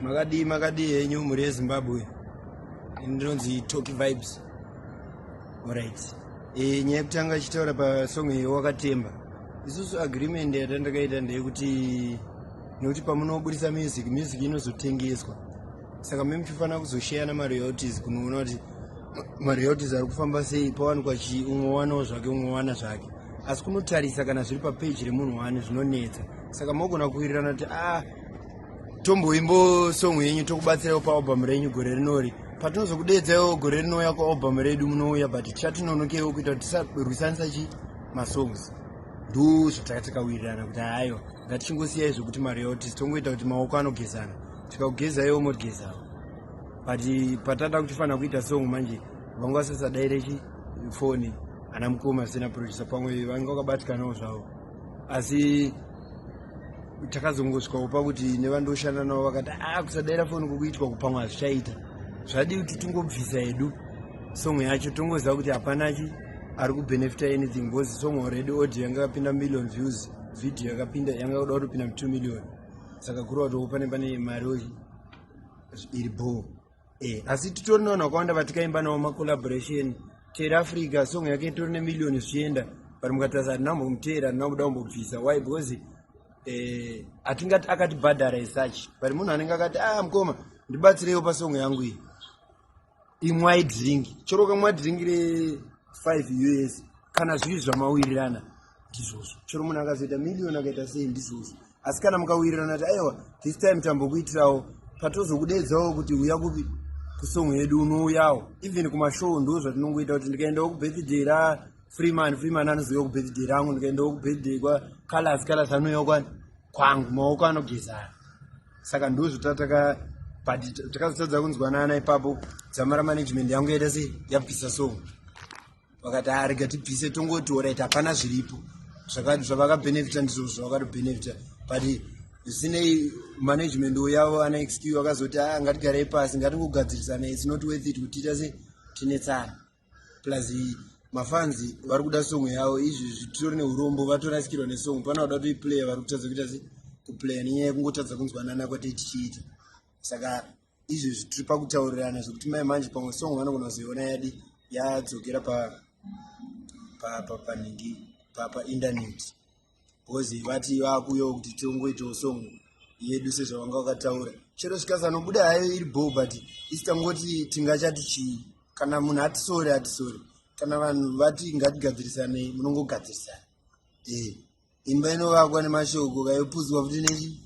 Makadi yenyu muri Zimbabwe. Ndinonzi Talk Vibes. Alright. Nyaya yekutanga chitaura pasong iyi wakatemba. Isusu agreement yatandakaita ndeyekuti nekuti pamunobudisa music inozotengeswa. Saka mimi muchifanira kuzoshare namaroyalties kunoona kuti maroyalties ari kufamba sei pawanikwa umwe wanawo zvake umwe wana zvake. Asi kunotarisa kana zviri papage remunhu wani zvinonetsa. Saka mogona kuwirirana kuti tomboimbo song yenyu tokubatsirawo paalbum renyu gore rinori. Patinozokudedzaiwo gore rinouya kualbum redu munouya but chatinonokewo kuita kuti tisarwisanisa masongs. Ndo zvatakawirirana kuti hayo ngatichingosiyai zvokuti maroyalties tongoita kuti maoko anogezana. Tikakugezaiwo motigezawo. But patada kuchifanira kuita song manje vanga vasasadaire foni ana mukoma sena producer pamwe vanga vakabatikanawo zvavo. Asi takazongosvikawo pakuti nevandoshanda navo vakati kusadaira foni kukuitwa kupamwe hazvichaita. Zvadi kuti tungobvisa hedu song yacho tongoziva kuti hapana ari kubenefita anything because song already audio yanga yakapinda million views, video yakapinda yanga kuda kutopinda 2 million. Saka kurova kuti pane mari iri bo. Asi titorinawo kwawanda vatikaimba nawo macollaboration. Tera Africa song yake itori nemillioni zvichienda but mukatarisa kuti nambomutera ndinakuda kumbobvisa. Why? Because atingati akatibhadhara research but munhu anenge akati mukoma ndibatsireiwo pasong yangu iyi imwai drink choroka mwadrink re$5 kana zviri zvamawirirana ndizvozvo. Choro munhu akazoita million akaita sei ndizvozvo. Asi kana mukawirirana kuti aiwa this time tambokuitirawo patozokudedzawo kuti uya kupi kusong yedu unouyawo even kumashow ndo zvatinongoita kuti ndikaendawo kubirthday Freeman anoziva kubirthday rangu ndikaendawo kubirthday Colors anouya kwangu maoko anogezana. Saka ndo zvotataka but takazotadza kunzwanana ipapo dzama management yangu yaita sei yabvisa song. Vakati rega tibvise tongoti alright hapana zviripo zvavakabenefita ndizvo zvavakatobenefita but zvisinei management yavo ana excuse vakazoti ngatigarei pasi ngatingogadzirisana it's not worth it kuti tiita sei tinetsana plus mafanzi vari kuda song yavo izvi titori neurombo vatorasikirwa nesong pana kuda toiplaya vari kutadza kuita sei kuplaya nenyaya yekungotadza kunzwanana kwatei tichiita. Saka izvi tiri pakutaurirana zvokuti mai manje pamwe song vanogona kuzoiona yadi yadzokera painternet because vati vakuuyawo kuti tongoitawo song yedu sezvavanga vakataura. Chero zvikasanobuda hayo iri bo but isitangoti tingachati chii. Kana munhu hatisori kana vanhu vati ngatigadzirisane munongogadzirisana. Imba inovakwa nemashoko kaipudzwa futi nechi